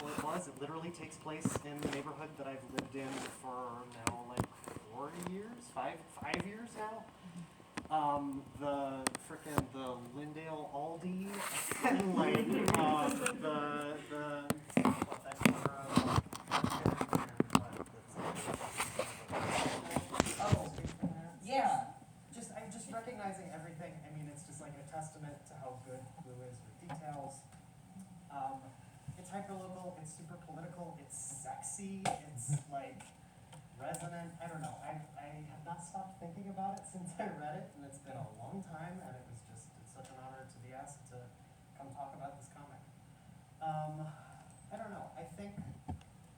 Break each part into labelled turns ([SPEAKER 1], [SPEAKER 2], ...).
[SPEAKER 1] Well, it was. It literally takes place in the neighborhood that I've lived in for now like 4 years, five years now. The Lindale Aldi and like what's that corner of
[SPEAKER 2] Yeah.
[SPEAKER 1] I'm just recognizing everything. I mean, it's just like a testament to how good Blue is with details. It's hyperlocal, it's super political, it's sexy, it's like resonant. I don't know. I have not stopped thinking about it since I read it, and it's been a long time, and it's such an honor to be asked to come talk about this comic. I don't know. I think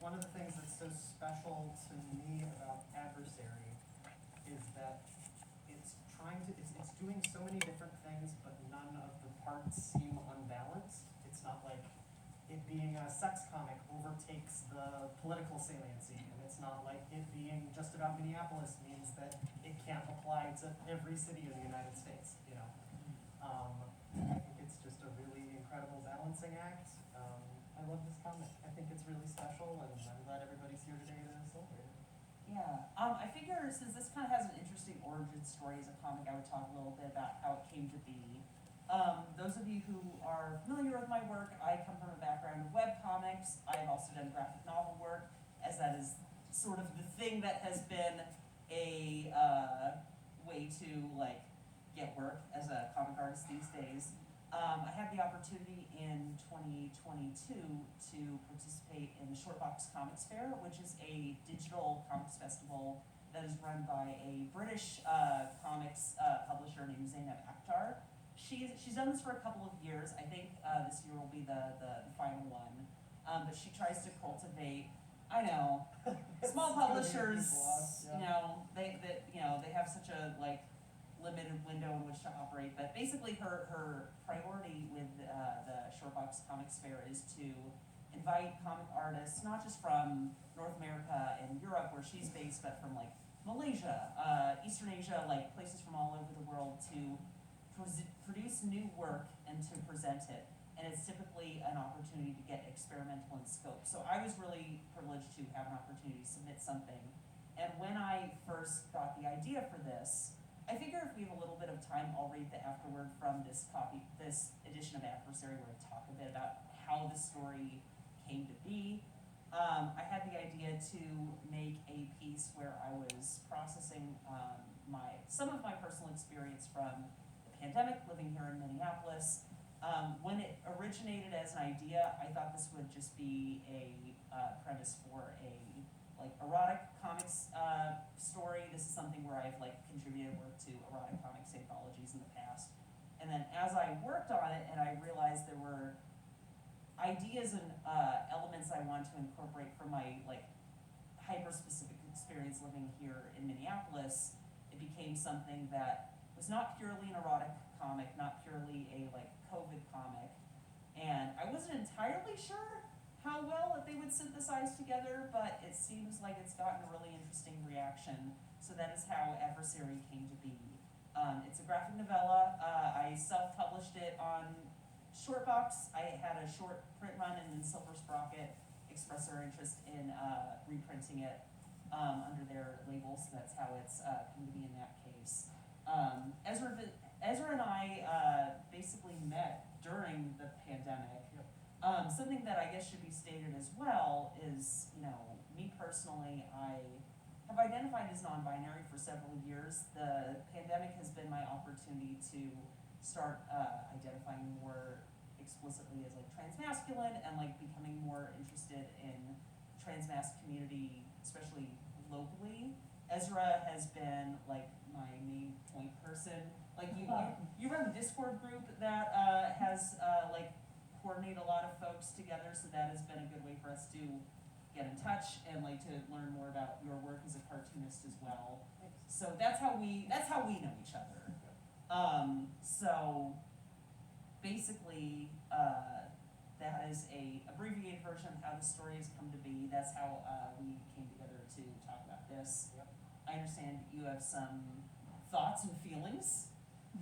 [SPEAKER 1] one of the things that's so special to me about Adversary is that it's doing so many different things, but none of the parts seem unbalanced. It's not like it being a sex comic overtakes the political saliency, and it's not like it being just about Minneapolis means that it can't apply to every city in the United States, you know. I think it's just a really incredible balancing act. I love this comic. I think it's really special, and I'm glad everybody's here today to celebrate it.
[SPEAKER 2] Yeah. I figure since this kind of has an interesting origin story as a comic, I would talk a little bit about how it came to be. Those of you who are familiar with my work, I come from a background of webcomics. I've also done graphic novel work, as that is sort of the thing that has been a way to like get work as a comic artist these days. I had the opportunity in 2022 to participate in the Shortbox Comics Fair, which is a digital comics festival that is run by a British comics publisher named Zainab Akhtar. She's done this for a couple of years. I think this year will be the final one. But she tries to cultivate, I know, small publishers. They have such a like limited window in which to operate. But basically, her priority with the Shortbox Comics Fair is to invite comic artists, not just from North America and Europe, where she's based, but from like Malaysia, Eastern Asia, like places from all over the world to produce new work and to present it. And it's typically an opportunity to get experimental in scope. So I was really privileged to have an opportunity to submit something. And when I first got the idea for this, I figure if we have a little bit of time, I'll read the afterword from this edition of Adversary, where I talk a bit about how the story came to be. I had the idea to make a piece where I was processing some of my personal experience from the pandemic, living here in Minneapolis. When it originated as an idea, I thought this would just be a premise for a like erotic comics story. This is something where I've like contributed work to erotic comics anthologies in the past. And then as I worked on it and I realized there were ideas and elements I wanted to incorporate from my like hyper-specific experience living here in Minneapolis, it became something that was not purely an erotic comic, not purely a like COVID comic. And I wasn't entirely sure how well that they would synthesize together, but it seems like it's gotten a really interesting reaction. So that is how Adversary came to be. It's a graphic novella. I self-published it on Shortbox. I had a short print run, and then Silver Sprocket expressed their interest in reprinting it under their label, so that's how it's come to be in that case. Ezra and I basically met during the pandemic. Something that I guess should be stated as well is, me personally, I have identified as non-binary for several years. The pandemic has been my opportunity to start identifying more explicitly as like transmasculine and like becoming more interested in transmasc community, especially locally. Ezra has been like my main point person. Like you run the Discord group that has like coordinate a lot of folks together, so that has been a good way for us to get in touch and like to learn more about your work as a cartoonist as well. So that's how we know each other. So basically, that is a abbreviated version of how the story has come to be. That's how we came together to talk about this.
[SPEAKER 1] Yep.
[SPEAKER 2] I understand you have some thoughts and feelings.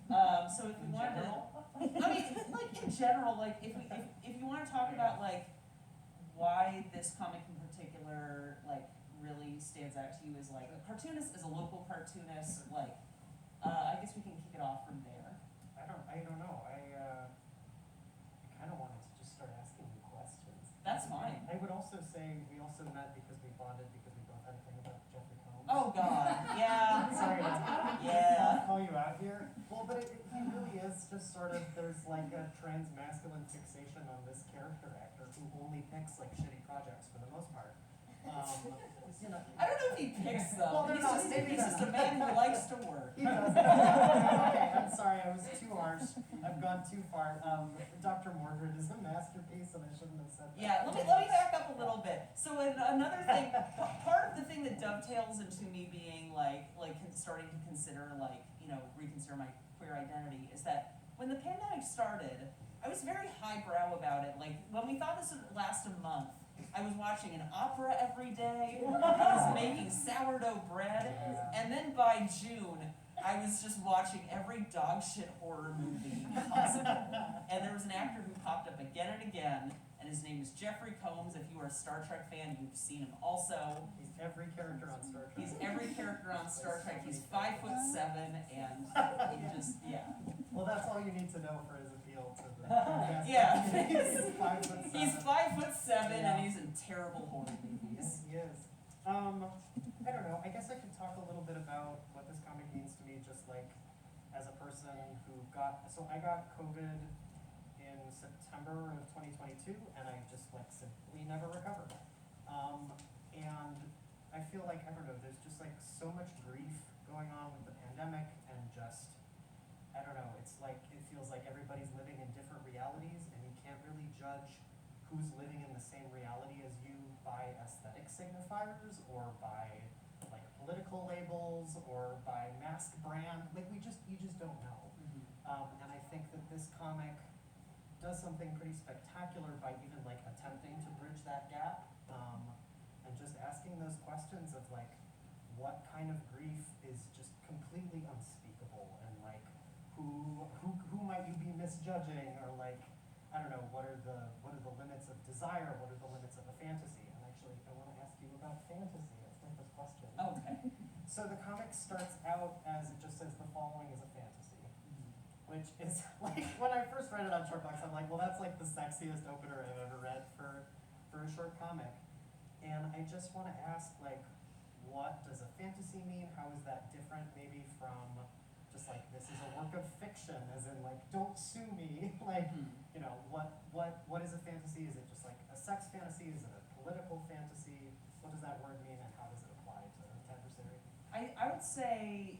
[SPEAKER 2] So if we wanted to, I mean, like in general, like if you want to talk about like why this comic in particular, like, really stands out to you as, like, a cartoonist, as a local cartoonist, like, I guess we can kick it off from there.
[SPEAKER 1] I don't know. I kind of wanted to just start asking you questions.
[SPEAKER 2] That's fine.
[SPEAKER 1] I would also say we also met because we bonded because we both had a thing about Jeffrey Combs.
[SPEAKER 2] Oh, God, yeah.
[SPEAKER 1] Sorry,
[SPEAKER 2] Yeah.
[SPEAKER 1] I'll call you out here. Well, but he really is just sort of, there's like a trans-masculine fixation on this character actor who only picks like shitty projects for the most part. You know,
[SPEAKER 2] I don't know if he picks them.
[SPEAKER 1] Well, they're not- maybe
[SPEAKER 2] he's
[SPEAKER 1] not.
[SPEAKER 2] just a man who likes to work.
[SPEAKER 1] he does. Okay, I'm sorry, I was too harsh. I've gone too far. Dr. Mordred is a masterpiece, and I shouldn't have said that.
[SPEAKER 2] Yeah, let me back up a little bit. So another thing, part of the thing that dovetails into me being like starting to consider, like, you know, reconsider my queer identity is that when the pandemic started, I was very highbrow about it. Like, when we thought this would last a month, I was watching an opera every day, I was making sourdough bread, and then by June, I was just watching every dog shit horror movie possible. And there was an actor who popped up again and again, and his name is Jeffrey Combs. If you are a Star Trek fan, you've seen him also.
[SPEAKER 1] He's every character on Star Trek.
[SPEAKER 2] He's every character on Star Trek. He's 5'7", and he just, yeah.
[SPEAKER 1] Well, that's all you need to know for his appeal to the
[SPEAKER 2] Yeah.
[SPEAKER 1] He's 5'7".
[SPEAKER 2] He's 5'7", and he's in terrible horror movies.
[SPEAKER 1] Yes, he is. I don't know, I guess I could talk a little bit about what this comic means to me, just like as a person who I got COVID in September of 2022, and I just like simply never recovered. And I feel like, I don't know, there's just like so much grief going on with the pandemic, and just, I don't know, it's like, it feels like everybody's living in different realities, and you can't really judge who's living in the same reality as you by aesthetic signifiers, or by like political labels, or by mask brand. Like, you just don't know. And I think that this comic does something pretty spectacular by even like attempting to bridge that gap, and just asking those questions of like, what kind of grief is just completely unspeakable, and like, who might you be misjudging, or like, I don't know, what are the limits of desire, what are the limits of a fantasy? And actually, I want to ask you about fantasy. That's my first question.
[SPEAKER 2] Okay.
[SPEAKER 1] So the comic starts out as, it just says the following is a fantasy, which is like, when I first read it on Shortbox, I'm like, well, that's like the sexiest opener I've ever read for a short comic. And I just want to ask, like, what does a fantasy mean? How is that different maybe from just like, this is a work of fiction, as in like, don't sue me? Like, you know, what is a fantasy? Is it just like a sex fantasy? Is it a political fantasy? What does that word mean, and how does it apply to Adversary?
[SPEAKER 2] I would say,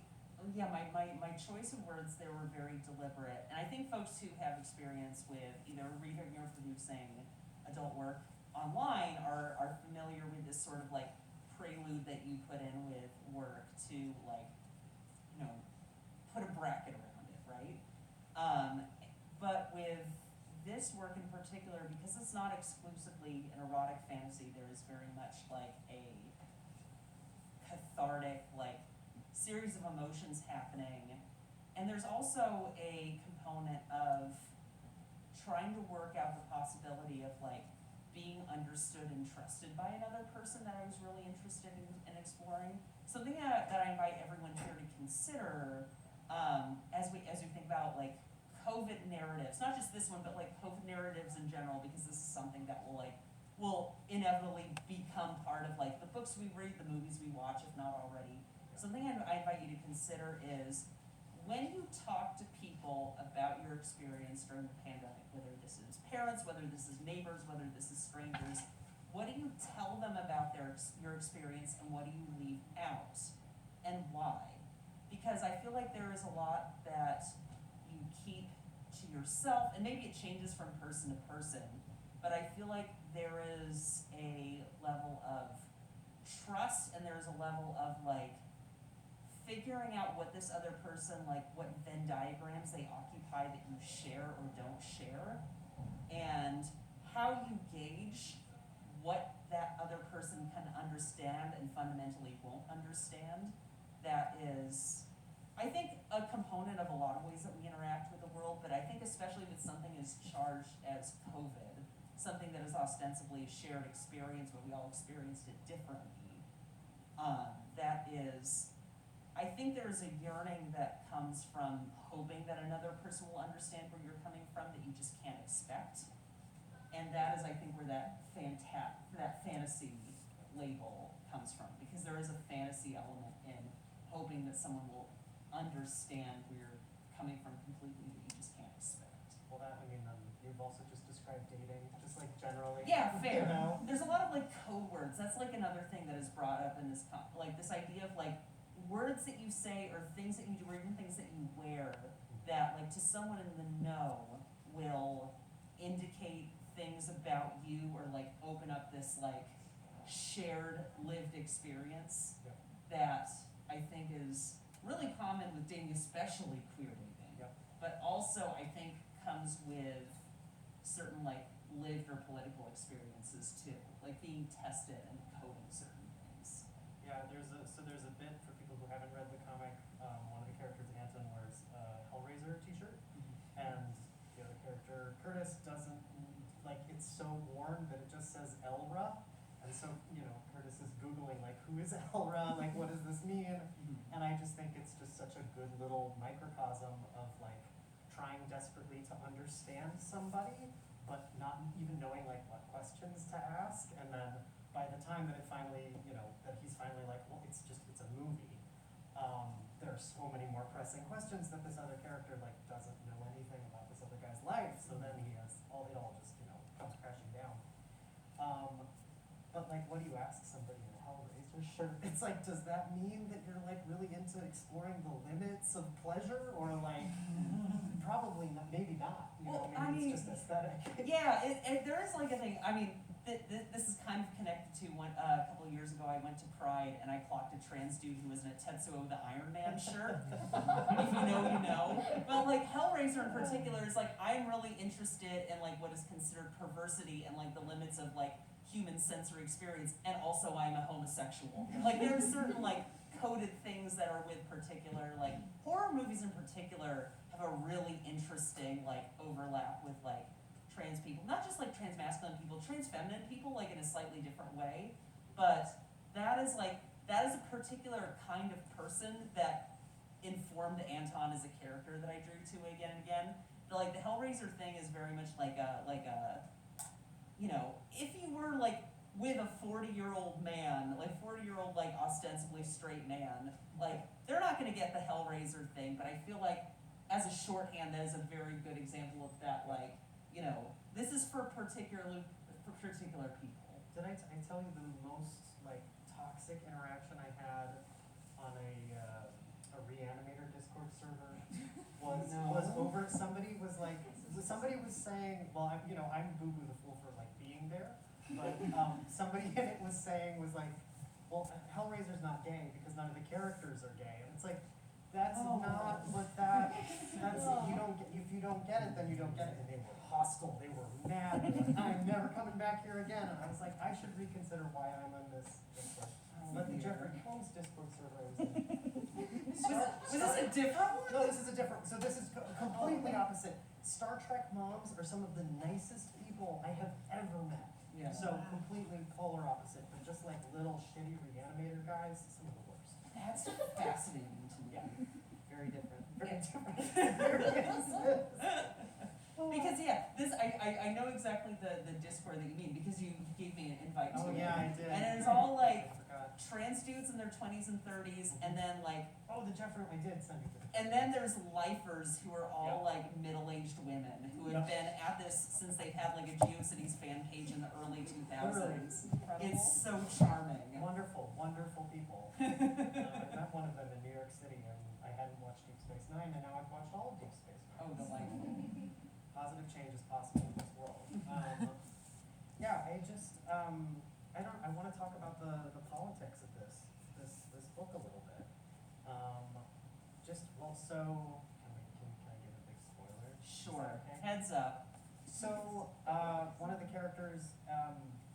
[SPEAKER 2] yeah, my choice of words there were very deliberate. And I think folks who have experience with either reading or producing adult work online are familiar with this sort of like prelude that you put in with work to, like, you know, put a bracket around it, right? But with this work in particular, because it's not exclusively an erotic fantasy, there is very much like a cathartic, like, series of emotions happening. And there's also a component of trying to work out the possibility of like being understood and trusted by another person that I was really interested in exploring. Something that I invite everyone here to consider, as we think about like COVID narratives, not just this one, but like COVID narratives in general, because this is something that will inevitably become part of like the books we read, the movies we watch, if not already. Something I invite you to consider is, when you talk to people about your experience during the pandemic, whether this is parents, whether this is neighbors, whether this is strangers, what do you tell them about your experience, and what do you leave out, and why? Because I feel like there is a lot that you keep to yourself, and maybe it changes from person to person, but I feel like there is a level of trust, and there's a level of like figuring out what this other person, like what Venn diagrams they occupy that you share or don't share, and how you gauge what that other person can understand and fundamentally won't understand. That is, I think, a component of a lot of ways that we interact with the world, but I think especially with something as charged as COVID, something that is ostensibly a shared experience, but we all experienced it differently. That is, I think there's a yearning that comes from hoping that another person will understand where you're coming from that you just can't expect. And that is, I think, where that fantasy label comes from, because there is a fantasy element in hoping that someone will understand where you're coming from completely that you just can't expect.
[SPEAKER 1] Well, that, I mean, you've also just described dating, just like generally.
[SPEAKER 2] Yeah, fair.
[SPEAKER 1] You know?
[SPEAKER 2] There's a lot of like code words. That's like another thing that is brought up in this, like this idea of like words that you say or things that you do or even things that you wear that like to someone in the know will indicate things about you or like open up this like shared lived experience.
[SPEAKER 1] Yep.
[SPEAKER 2] That I think is really common with dating, especially queer dating.
[SPEAKER 1] Yep.
[SPEAKER 2] But also I think comes with certain like lived or political experiences too, like being tested and coding certain things.
[SPEAKER 1] Yeah, there's a bit for people who haven't read the comic. One of the characters, Anton, wears a Hellraiser t-shirt, and the other character, Curtis, doesn't, like, it's so worn that it just says Elra, and so, you know, Curtis is Googling, like, who is Elra, like, what does this mean? And I just think it's just such a good little microcosm of, like, trying desperately to understand somebody, but not even knowing, like, what questions to ask, and then by the time that it finally, you know, that he's finally like, well, it's a movie, there are so many more pressing questions that this other character, like, doesn't know anything about this other guy's life, so then it all just, you know, comes crashing down. But, like, what do you ask somebody in a Hellraiser shirt? It's like, does that mean that you're, like, really into exploring the limits of pleasure, or, like, probably not, maybe not, you know,
[SPEAKER 2] Well,
[SPEAKER 1] maybe it's just aesthetic.
[SPEAKER 2] Yeah, there is like a thing, I mean, this is kind of connected to when, a couple of years ago I went to Pride and I clocked a trans dude who was in a Tetsuo the Iron Man shirt. If you know, you know. But like Hellraiser in particular is like, I'm really interested in like what is considered perversity and like the limits of like human sensory experience, and also I'm a homosexual. Like there are certain like coded things that are with particular, like horror movies in particular have a really interesting like overlap with like trans people, not just like trans masculine people, trans feminine people, like in a slightly different way, but that is a particular kind of person that informed Anton as a character that I drew to again and again. The Hellraiser thing is very much like a, you know, if you were like with a 40-year-old man, like 40-year-old like ostensibly straight man, like they're not gonna get the Hellraiser thing, but I feel like as a shorthand that is a very good example of that, like, you know, this is for particular people.
[SPEAKER 1] Did I tell you the most like toxic interaction I had on a Reanimator Discord server was over somebody was saying, well, I'm Boo Boo the Fool for like being there, but somebody in it was saying was like, well, Hellraiser's not gay because none of the characters are gay, and it's like, that's not what that's, if you don't get it, then you don't get it. And they were hostile, they were mad, I'm never coming back here again. And I was like, I should reconsider why I'm on this Discord. But the Jeffrey Combs Discord server I was in.
[SPEAKER 2] Was this a different one?
[SPEAKER 1] No, this is a different, so this is completely opposite. Star Trek moms are some of the nicest people I have ever met.
[SPEAKER 2] Yeah.
[SPEAKER 1] So completely polar opposite, but just like little shitty Reanimator guys, some of the worst.
[SPEAKER 2] That's fascinating to me.
[SPEAKER 1] Yeah, very different. Very
[SPEAKER 2] Yeah.
[SPEAKER 1] different experiences.
[SPEAKER 2] Because yeah, this I know exactly the Discord that you mean, because you gave me an invite to
[SPEAKER 1] Oh
[SPEAKER 2] it.
[SPEAKER 1] yeah, I did.
[SPEAKER 2] And it's all like
[SPEAKER 1] I forgot.
[SPEAKER 2] trans dudes in their 20s and 30s, and then like,
[SPEAKER 1] Oh, the Jeffrey, I did send you to the.
[SPEAKER 2] and then there's lifers who are all like middle-aged women who have been at this since they've had like a GeoCities fan page in the early 2000s. It's so charming.
[SPEAKER 1] Wonderful, wonderful people. I met one of them in New York City, and I hadn't watched Deep Space Nine, and now I've watched all of Deep Space Nine.
[SPEAKER 2] Oh, delightful.
[SPEAKER 1] Positive change is possible in this world. Yeah, I want to talk about the politics of this book a little bit. So can I give a big spoiler?
[SPEAKER 2] Sure.
[SPEAKER 1] Is that okay?
[SPEAKER 2] Heads up.
[SPEAKER 1] So one of the characters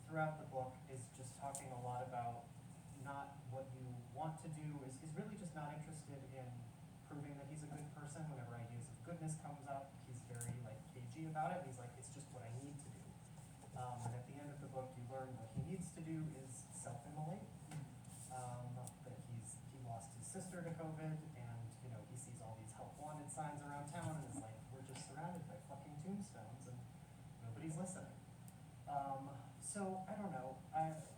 [SPEAKER 1] throughout the book is just talking a lot about not what you want to do, is really just not interested in proving that he's a good person. Whenever ideas of goodness comes up, he's very like cagey about it. He's like, it's just what I need to do. do is self-immolate. That he lost his sister to COVID, and you know he sees all these help wanted signs around town, and is like, we're just surrounded by fucking tombstones, and nobody's listening. So I don't know.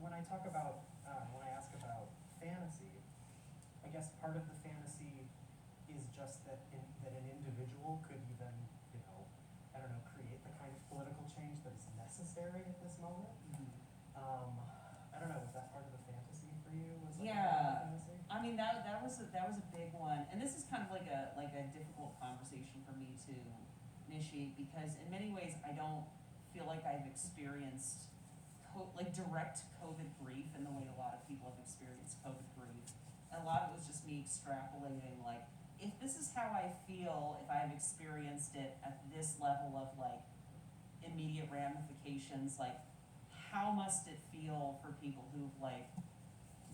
[SPEAKER 1] When I talk about when I ask about fantasy, I guess part of the fantasy is just that an individual could even, you know, I don't know, create the kind of political change that is necessary at this moment. I don't know, was that part of the fantasy for you? Was that part of the fantasy?
[SPEAKER 2] I mean, that was a big one, and this is kind of like a difficult conversation for me to initiate, because in many ways I don't feel like I've experienced direct COVID grief in the way a lot of people have experienced COVID grief. And a lot of it was just me extrapolating, like, if this is how I feel, if I've experienced it at this level of like immediate ramifications, like how must it feel for people who've like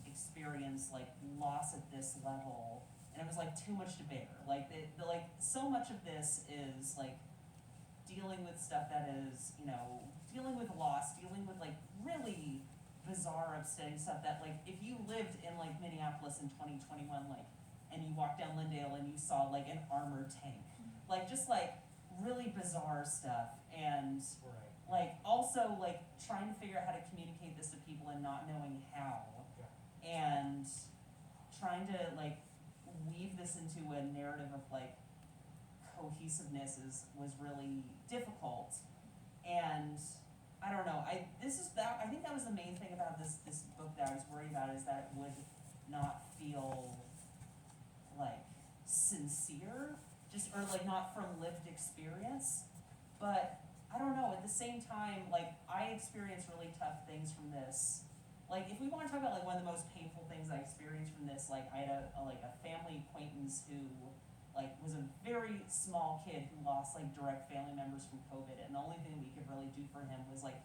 [SPEAKER 2] experienced like loss at this level? And it was like too much to bear. Like like so much of this is like dealing with stuff that is, you know, dealing with loss, dealing with like really bizarre, upsetting stuff that like if you lived in like Minneapolis in 2021, like, and you walked down Lyndale and you saw like an armored tank, like just like really bizarre stuff, and like also like trying to figure out how to communicate this to people and not knowing how, and trying to like weave this into a narrative of like cohesiveness was really difficult. And I don't know, I think that was the main thing about this book that I was worried about, is that it would not feel like sincere, just, or like not from lived experience. But I don't know, at the same time, like I experienced really tough things from this. Like if we want to talk about like one of the most painful things I experienced from this, like I had a family acquaintance who like was a very small kid who lost like direct family members from COVID, and the only thing we could really do for him was like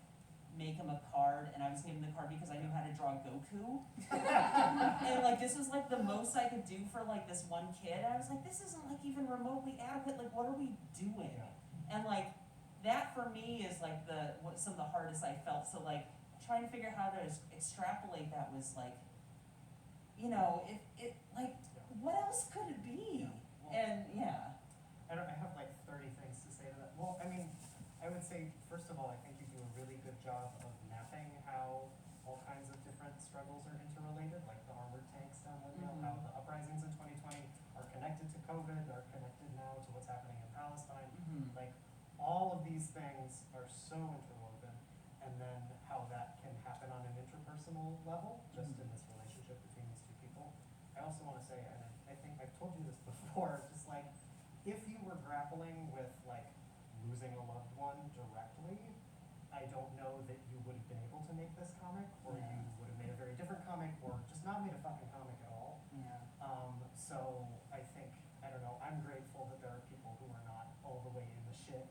[SPEAKER 2] make him a card, and I was giving the card because I knew how to draw Goku. And like this was like the most I could do for like this one kid. I was like, this isn't like even remotely adequate, like what are we doing? And like that for me is like some of the hardest I felt. So like trying to figure out how to extrapolate that was like, you know, it like what else could it be? And
[SPEAKER 1] I have like 30 things to say to that. Well, I mean, I would say, first of all, I think you do a really good job of mapping how all kinds of different struggles are interrelated, like the armored tanks down Lyndale, how the uprisings in 2020 are connected to COVID, are connected now to what's happening in Palestine. Like, all of these things are so interwoven, and then how that can happen on an interpersonal level, just in this relationship between these two people. I also want to say, and I think I've told you this before, just like, if you were grappling with like losing a loved one directly, I don't know that you would have been able to make this comic, or you would have made a very different comic, or just not made a fucking comic at all. So I think, I don't know, I'm grateful that there are people who are not all the way in the shit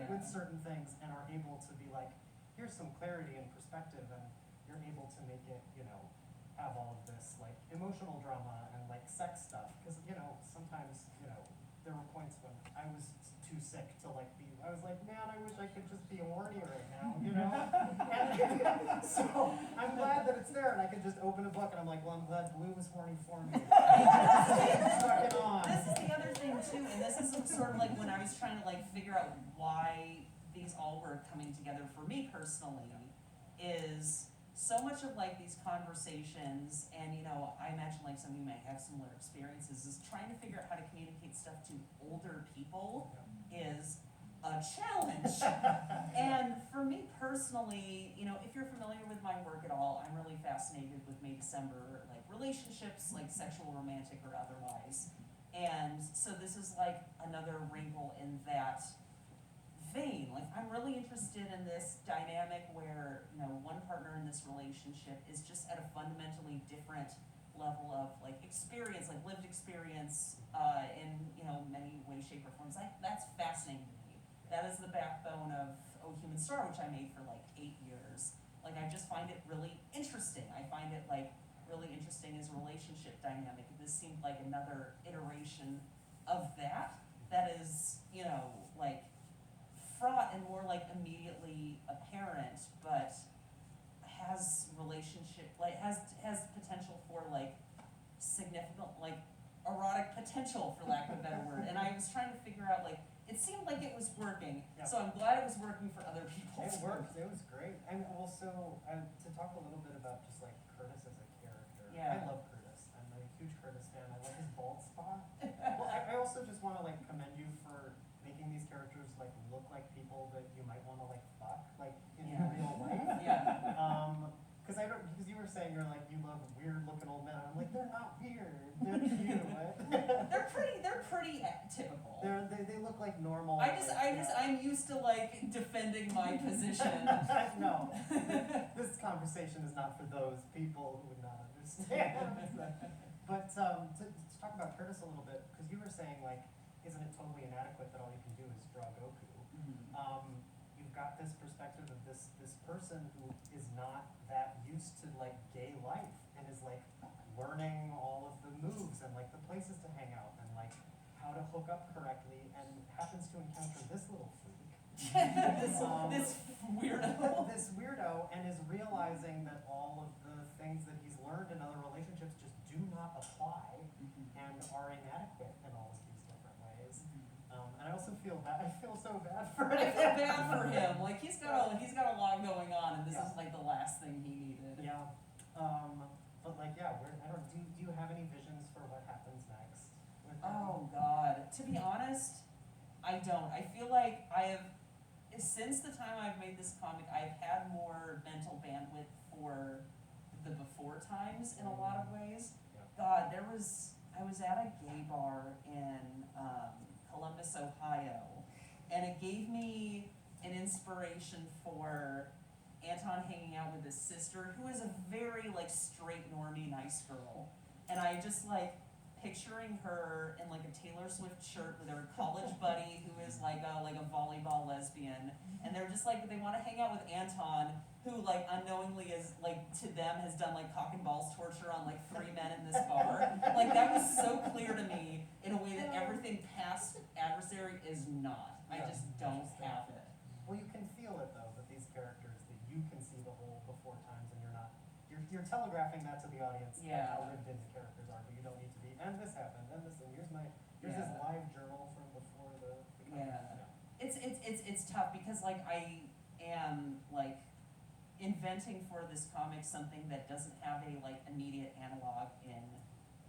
[SPEAKER 1] with certain things and are able to be like, here's some clarity and perspective, and you're able to make it, you know, have all of this like emotional drama and like sex stuff, because you know sometimes, you know, there were points when I was too sick to like be, I was like, man, I wish I could just be horny right now, you know. And so I'm glad that it's there, and I can just open a book and I'm like, well, I'm glad Blue was horny for me. Suck it on.
[SPEAKER 2] This is the other thing too, and this is sort of like when I was trying to like figure out why these all were coming together for me personally, is so much of like these conversations, and you know, I imagine like some of you might have similar experiences, is trying to figure out how to communicate stuff to older people is a challenge. And for me personally, you know, if you're familiar with my work at all, I'm really fascinated with May December, like relationships, like sexual, romantic, or otherwise. And so this is like another wrinkle in that vein. Like I'm really interested in this dynamic where, you know, one partner in this relationship is just at a fundamentally different level of like experience, like lived experience, in, you know, many ways, shape, or forms. Like that's fascinating to me. That is the backbone of Oh Human Star, which I made for like 8 years. Like I just find it really interesting. I find it like really interesting as a relationship dynamic. This seemed like another iteration of that is, you know, like fraught and more like immediately apparent, but has relationship potential, for lack of a better word, and I was trying to figure out, like, it seemed like it was working,
[SPEAKER 1] Yeah.
[SPEAKER 2] so I'm glad it was working for other people.
[SPEAKER 1] It worked, it was great. And also, to talk a little bit about just like Curtis as a character.
[SPEAKER 2] Yeah.
[SPEAKER 1] I love Curtis. I'm a huge Curtis fan. I love his bald spot. Well, I also just want to like commend you for making these characters like look like people that you might want to like fuck, like in
[SPEAKER 2] Yeah.
[SPEAKER 1] real life.
[SPEAKER 2] Yeah.
[SPEAKER 1] Because you were saying you're like, you love weird looking old men. I'm like, they're not weird. They're cute.
[SPEAKER 2] They're pretty typical.
[SPEAKER 1] They look like normal.
[SPEAKER 2] I'm used to like defending my position.
[SPEAKER 1] No, this conversation is not for those people who would not understand. But to talk about Curtis a little bit, because you were saying like, isn't it totally inadequate that all you can do is draw Goku?
[SPEAKER 2] Mm-hmm.
[SPEAKER 1] You've got this perspective of this person who is not that used to like gay life and is like learning all of the moves and like the places to hang out and like how to hook up correctly, and happens to encounter this little freak.
[SPEAKER 2] This weirdo.
[SPEAKER 1] This weirdo, and is realizing that all of the things that he's learned in other relationships just do not apply and are inadequate in all of these different ways. And I also feel bad. I feel so bad for him.
[SPEAKER 2] I feel bad for him. Like he's got a lot going on, and this is like the last thing he needed.
[SPEAKER 1] Yeah. But like, yeah, do you have any visions for what happens next with him?
[SPEAKER 2] Oh God. To be honest, I don't. I feel like since the time I've made this comic, I've had more mental bandwidth for the before times in a lot of ways.
[SPEAKER 1] Yeah.
[SPEAKER 2] God, I was at a gay bar in Columbus, Ohio, and it gave me an inspiration for Anton hanging out with his sister, who is a very like straight normie nice girl, and I just like picturing her in like a Taylor Swift shirt with her college buddy who is like a volleyball lesbian, and they're just like, they want to hang out with Anton, who like unknowingly is like to them has done like cock and balls torture on like 3 men in this bar. Like that was so clear to me in a way that everything past Adversary is not. I just don't have it.
[SPEAKER 1] Well, you can feel it though, that these characters, that you can see the whole before times, and you're telegraphing that to the audience.
[SPEAKER 2] Yeah.
[SPEAKER 1] How lived in the characters are, but you don't need to be. And this happened, and this, and here's this
[SPEAKER 2] Yeah.
[SPEAKER 1] live journal from before the
[SPEAKER 2] Yeah. It's tough because like I am like inventing for this comic something that doesn't have a like immediate analog in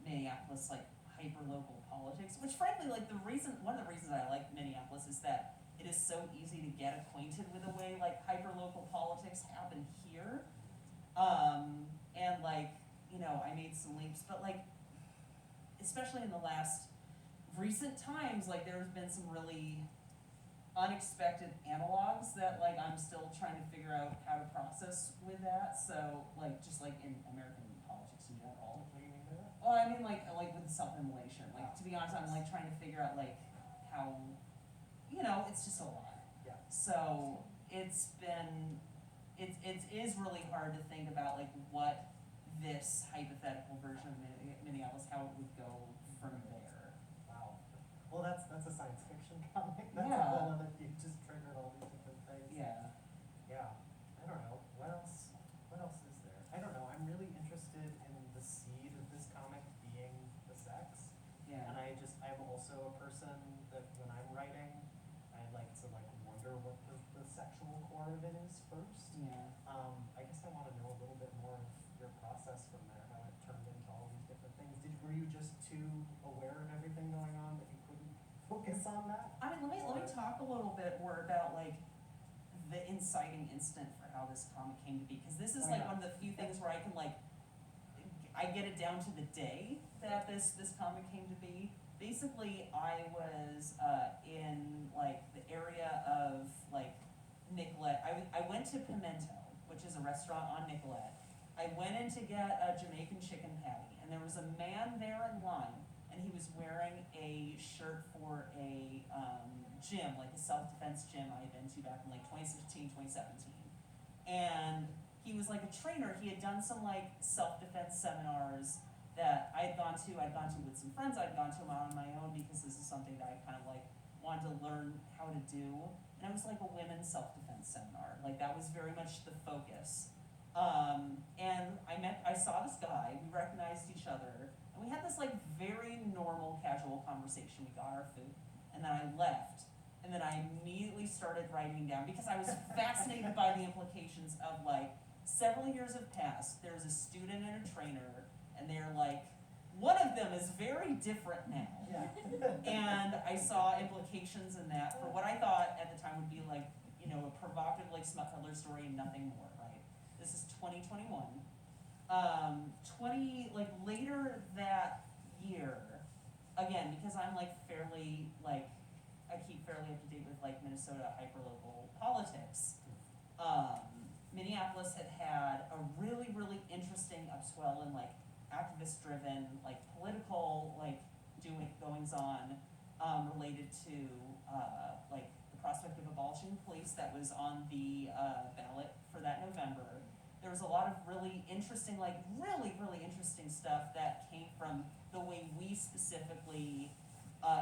[SPEAKER 2] Minneapolis, like hyper local politics, which frankly like one of the reasons I like Minneapolis is that it is so easy to get acquainted with the way like hyper local politics happen here. And like, you know, I made some leaps, but like especially in the last recent times, like there's been some really unexpected analogs that like I'm still trying to figure out how to process with that. So like just like in American politics in general.
[SPEAKER 1] What do you mean by that?
[SPEAKER 2] Well, I mean like with self-immolation. Like to be honest, I'm like trying to figure out like how, you know, it's just a lot.
[SPEAKER 1] Yeah.
[SPEAKER 2] So it is really hard to think about like what this hypothetical version of Minneapolis, how it would go from there.
[SPEAKER 1] Wow. Well, that's a science fiction comic. That's
[SPEAKER 2] Yeah.
[SPEAKER 1] a whole other, you just triggered all these different things.
[SPEAKER 2] Yeah.
[SPEAKER 1] Yeah. I don't know. What else is there? I don't know. I'm really interested in the seed of this comic being the sex.
[SPEAKER 2] Yeah.
[SPEAKER 1] And I'm also a person that when I'm writing, I like to like wonder what the sexual core of it is first.
[SPEAKER 2] Yeah.
[SPEAKER 1] I guess I want to know a little bit more of your process from there, how it turned into all these different things. Were you just too aware of everything going on that you couldn't focus on that?
[SPEAKER 2] I mean, let me talk a little bit more about like the inciting instant for how this comic came to be, because this is like one of the few things where I can like I get it down to the day that this comic came to be. Basically, I was in like the area of like Nicolette. I went to Pimento, which is a restaurant on Nicolette. I went in to get a Jamaican chicken patty, and there was a man there in line, and he was wearing a shirt for a gym, like a self-defense gym I had been to back in like 2016, 2017. And he was like a trainer. He had done some like self-defense seminars that I had gone to with some friends. I'd gone to them on my own because this is something that I kind of like wanted to learn how to do. And it was like a women's self-defense seminar. Like that was very much the focus. And I saw this guy, we recognized each other, and we had this like very normal, casual casual conversation. We got our food, and then I left. And then I immediately started writing down, because I was fascinated by the implications of, like, several years have passed. There's a student and a trainer, and they're like, one of them is very different now.
[SPEAKER 1] Yeah.
[SPEAKER 2] And I saw implications in that for what I thought at the time would be like, you know, a provocative, like, smut peddler story and nothing more, right? This is 2021. Later that year, again, because I'm like fairly, like, I keep fairly up to date with like Minnesota hyperlocal politics. Minneapolis had a really, really interesting upswell in like activist-driven, like political, like goings on related to like the prospect of abolishing police that was on the ballot for that November. There was a lot of really interesting, like really, really interesting stuff that came from the way we specifically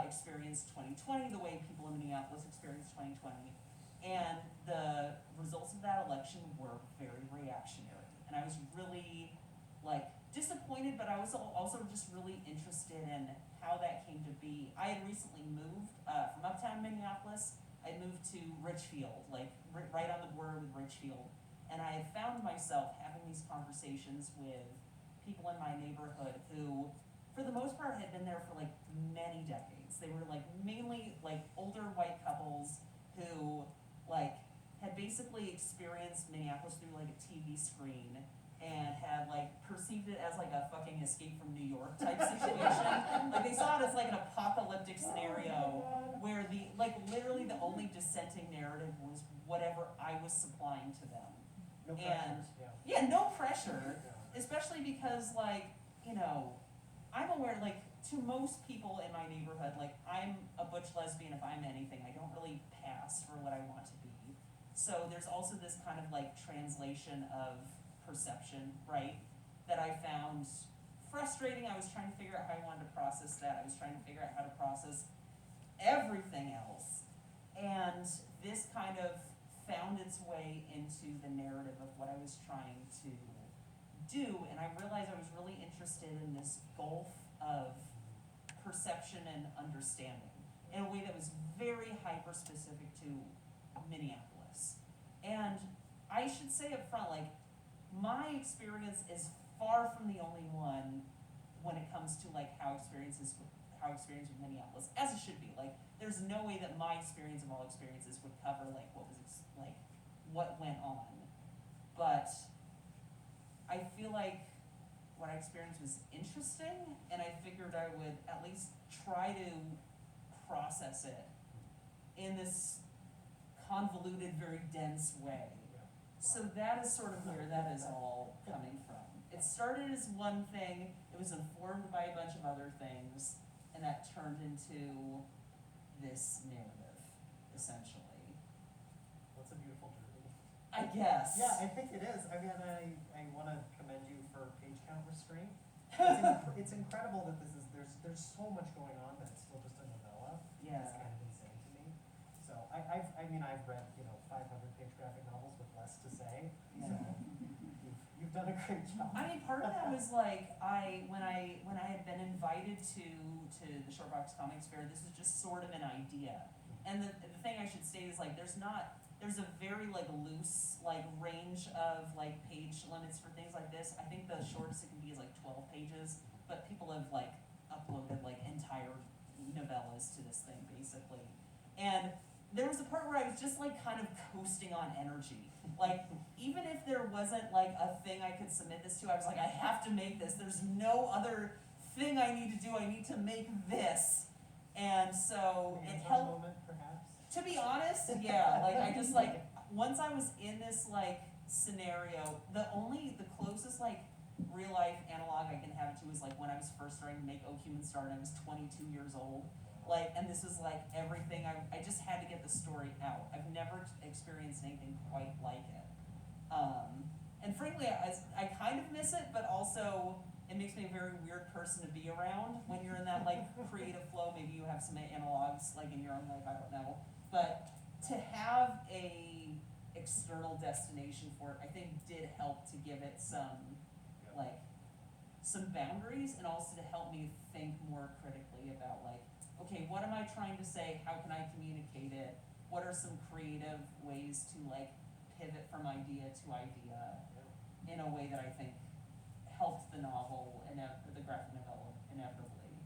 [SPEAKER 2] experienced 2020, the way people in Minneapolis experienced 2020. And the results of that election were very reactionary. And I was really, like, disappointed, but I was also just really interested in how that came to be. I had recently moved from uptown Minneapolis. I moved to Richfield, like right on the border with Richfield. And I had found myself having these conversations with people in my neighborhood who, for the most part, had been there for like many decades. They were like mainly like older white couples who like had basically experienced Minneapolis through like a TV screen and had like perceived it as like a fucking Escape from New York type situation. Like they saw it as like an apocalyptic scenario where the like literally the only dissenting narrative was whatever I was supplying to them.
[SPEAKER 1] No pressure.
[SPEAKER 2] Yeah, no pressure,
[SPEAKER 1] Yeah.
[SPEAKER 2] especially because like, you know, I'm aware, like, to most people in my neighborhood, like, I'm a butch lesbian if I'm anything. I don't really pass for what I want to be. So there's also this kind of, like, translation of perception, right, that I found frustrating. I was trying to figure out how I wanted to process that. I was trying to figure out how to process everything else. And this kind of found its way into the narrative of what I was trying to do, and I realized I was really interested in this gulf of perception and understanding in a way that was very hyper-specific to Minneapolis. And I should say up front, like, my experience is far from the only one when it comes to like how experience with Minneapolis, as it should be. Like, there's no way that my experience of all experiences would cover like what went on. But I feel like what I experienced was interesting, and I figured I would at least try to process it in this convoluted, very dense way. So that is sort of where that is all coming from. It started as one thing, it was informed by a bunch of other things, and that turned into this narrative, essentially.
[SPEAKER 1] That's a beautiful journey.
[SPEAKER 2] I guess.
[SPEAKER 1] Yeah, I think it is. I mean, I want to commend you for page count restraint. It's incredible that there's so much going on that's still just a novella.
[SPEAKER 2] Yeah.
[SPEAKER 1] It's kind of insane to me. So I've read 500-page graphic novels with less to say.
[SPEAKER 2] Yeah.
[SPEAKER 1] So you've done a great job.
[SPEAKER 2] I mean, part of that was like when I had been invited to the Shortbox Comics Fair, this is just sort of an idea. And the thing I should state is like there's a very like loose like range of like page limits for things like this. I think the shortest it can be is like 12 pages, but people have like uploaded like entire novellas to this thing basically. And there was a part where I was just like kind of coasting on energy. Like even if there wasn't like a thing I could submit this to, I was like, I have to make this. There's no other thing I need to do. I need to make this. And so it helped.
[SPEAKER 1] Moment, perhaps.
[SPEAKER 2] To be honest, yeah, like I just like, once I was in this like scenario, the closest like real life analog I can have it to is like when I was first starting to make Oh Human Star and I was 22 years old. Like, and this was like everything, I just had to get the story out. I've never experienced anything quite like it. And frankly, I kind of miss it, but also it makes me a very weird person to be around when you're in that like creative flow. Maybe you have some analogs like in your own life, I don't know. But to have a external destination for it, I think did help to give it some like some boundaries, and also to help me think more critically about like, okay, what am I trying to say? How can I communicate it? What are some creative ways to like pivot from idea to idea in a way that I think helped the novel and the graphic novel inevitably.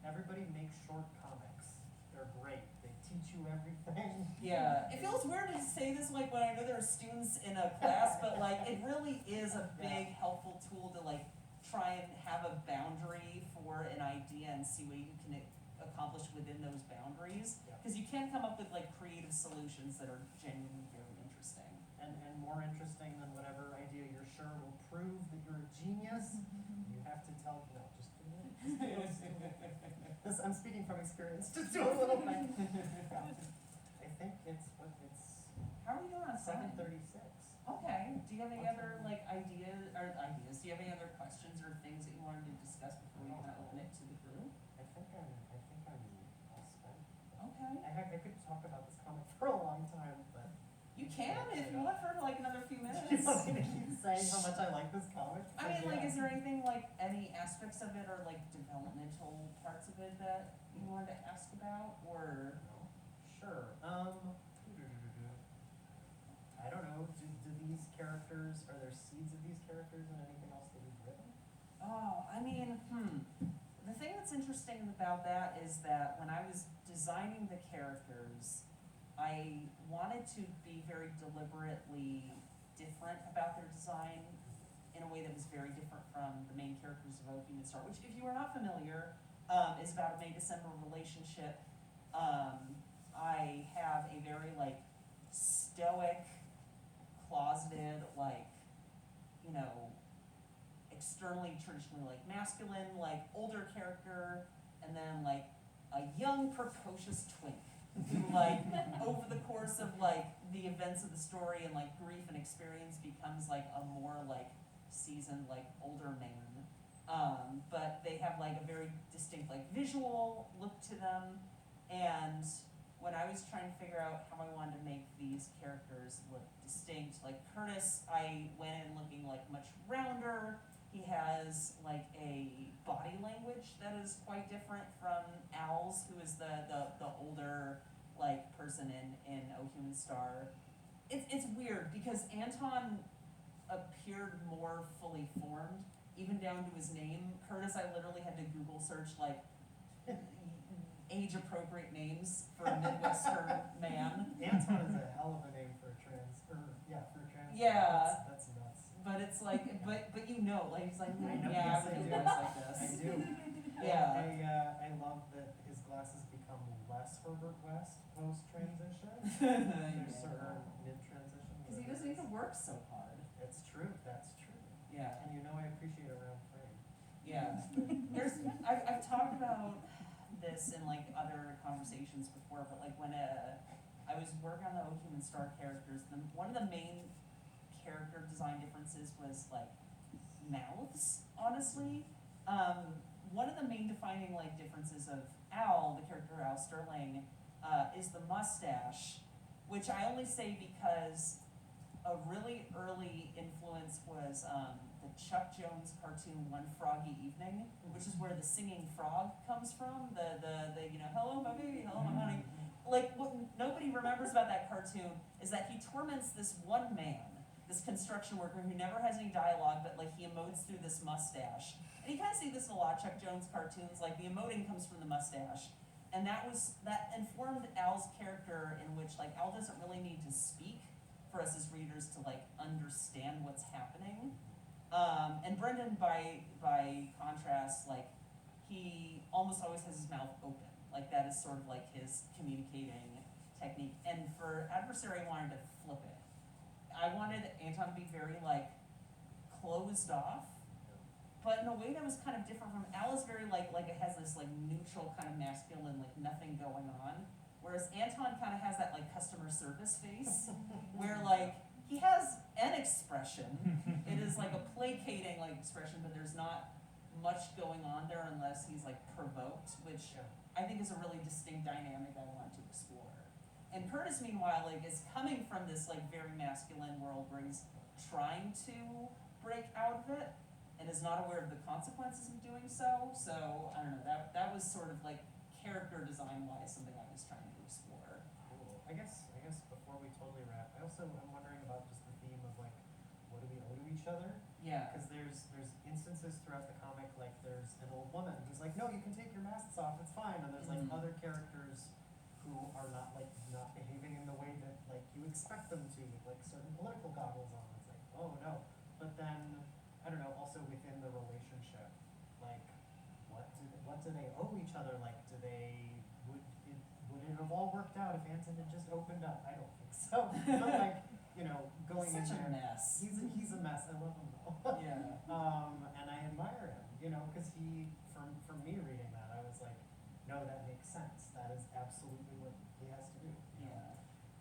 [SPEAKER 1] Everybody makes short comics. They're great. They teach you everything.
[SPEAKER 2] Yeah, it feels weird to say this like when I know there are students in a class, but like it really is a big helpful tool to like try and have a boundary for an idea and see what you can accomplish within those boundaries. Because you can come up with like creative solutions that are genuinely very interesting.
[SPEAKER 1] And more interesting than whatever idea you're sure will prove that you're a genius. You have to tell, no, just do it. This, I'm speaking from experience. Just do a little thing. I think it's what it's.
[SPEAKER 2] How are we doing on time?
[SPEAKER 1] 7:36.
[SPEAKER 2] Okay. Do you have any other like ideas? Do you have any other questions or things that you wanted to discuss before we kind of open it to the group?
[SPEAKER 1] I think I'm all spent.
[SPEAKER 2] Okay.
[SPEAKER 1] I could talk about this comic for a long time, but.
[SPEAKER 2] You can if you want for like another few minutes.
[SPEAKER 1] You want me to keep saying how much I like this comic?
[SPEAKER 2] I mean, like, is there anything like any aspects of it or like developmental parts of it that you wanted to ask about, or?
[SPEAKER 1] No. Sure. I don't know. Do these characters, are there seeds of these characters in anything else that we've written?
[SPEAKER 2] Oh, I mean, the thing that's interesting about that is that when I was designing the characters, I wanted to be very deliberately different about their design in a way that was very different from the main characters of O Human Star, which, if you are not familiar, is about a May-December relationship. I have a very like stoic, closeted, like, you know, externally traditionally like masculine, like older character, and then like a young precocious twink who like over the course of like the events of the story and like grief and experience becomes like a more like seasoned like older man. But they have like a very distinct like visual look to them, and when I was trying to figure out how I wanted to make these characters look distinct, like Curtis, I went in looking like much rounder. He has like a body language that is quite different from Al's, who is the older like person in O Human Star. It's weird because Anton appeared more fully formed, even down to his name. Curtis, I literally had to Google search like age-appropriate names for a Midwestern man.
[SPEAKER 1] Anton is a hell of a name for a trans.
[SPEAKER 2] Yeah.
[SPEAKER 1] That's nuts.
[SPEAKER 2] But it's like, but you know, like he's like,
[SPEAKER 1] I know,
[SPEAKER 2] yeah,
[SPEAKER 1] yes, I
[SPEAKER 2] I
[SPEAKER 1] do.
[SPEAKER 2] do like this.
[SPEAKER 1] I do.
[SPEAKER 2] Yeah.
[SPEAKER 1] I love that his glasses become less Herbert West post-transition. There's certain mid-transition.
[SPEAKER 2] Because he doesn't need to work so hard.
[SPEAKER 1] It's true, that's true.
[SPEAKER 2] Yeah.
[SPEAKER 1] And you know I appreciate a round frame.
[SPEAKER 2] Yeah. I've talked about this in like other conversations before, but like when I was working on the O Human Star characters, one of the main character design differences was like mouths, honestly. One of the main defining like differences of Al, the character Al Sterling, is the mustache, which I only say because a really early influence was the Chuck Jones cartoon One Froggy Evening, which is where the singing frog comes from. The you know, hello my baby, hello my honey. Like what nobody remembers about that cartoon is that he torments this one man, this construction worker who never has any dialogue, but like he emotes through this mustache. And you kind of see this in a lot of Chuck Jones cartoons, like the emoting comes from the mustache. And that informed Al's character, in which like Al doesn't really need to speak for us as readers to like understand what's happening. And Brendan, by contrast, like he almost always has his mouth open. Like that is sort of like his communicating technique. And for Adversary, I wanted to flip it. I wanted Anton to be very like closed off, but in a way that was kind of different from Al. Is very like it has this like neutral kind of masculine, like nothing going on. Whereas Anton kind of has that like customer service face, where like he has an expression. It is like a placating like expression, but there's not much going on there unless he's like provoked, which I think is a really distinct dynamic I want to explore. And Curtis, meanwhile, like is coming from this like very masculine world where he's trying to break out of it and is not aware of the consequences of doing so. So I don't know, that was sort of like character design wise something I was trying to explore.
[SPEAKER 1] Cool. I guess before we totally wrap, I also am wondering about just the theme of like, what do we owe to each other?
[SPEAKER 2] Yeah.
[SPEAKER 1] Because there's instances throughout the comic, like there's an old woman who's like, no, you can take your masks off, it's fine. And there's like
[SPEAKER 2] Mhm.
[SPEAKER 1] other characters who are not behaving in the way that like you expect them to, with like certain political goggles on. It's like, oh no. But then, I don't know, also within the relationship, like what do they owe each other? Like would it have all worked out if Anton had just opened up? I don't think so. But like, going
[SPEAKER 2] Such
[SPEAKER 1] in
[SPEAKER 2] a
[SPEAKER 1] there.
[SPEAKER 2] mess.
[SPEAKER 1] He's a mess. I love him though.
[SPEAKER 2] Yeah.
[SPEAKER 1] And I admire him, because for me reading that, I was like, no, that makes sense. That is absolutely what he has to do.
[SPEAKER 2] Yeah.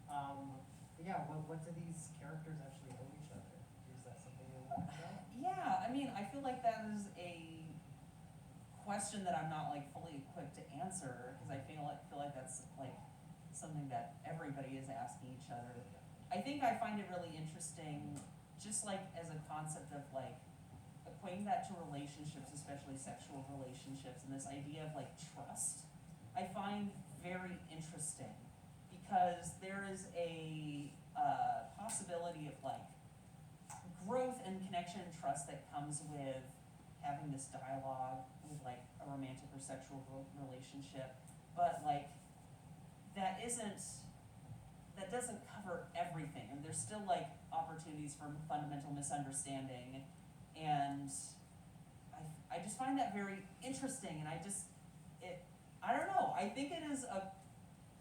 [SPEAKER 1] But yeah, what do these characters actually owe each other? Is that something you want to know?
[SPEAKER 2] Yeah, I mean, I feel like that is a question that I'm not like fully equipped to answer, because I feel like that's like something that everybody is asking each other. I think I find it really interesting, just like as a concept of like equating that to relationships, especially sexual relationships, and this idea of like trust, I find very interesting, because there is a possibility of like growth and connection and trust that comes with having this dialogue with like a romantic or sexual relationship, but like that doesn't cover everything, and there's still like opportunities for fundamental misunderstanding, and I just find that very interesting, and I don't know, I think it is a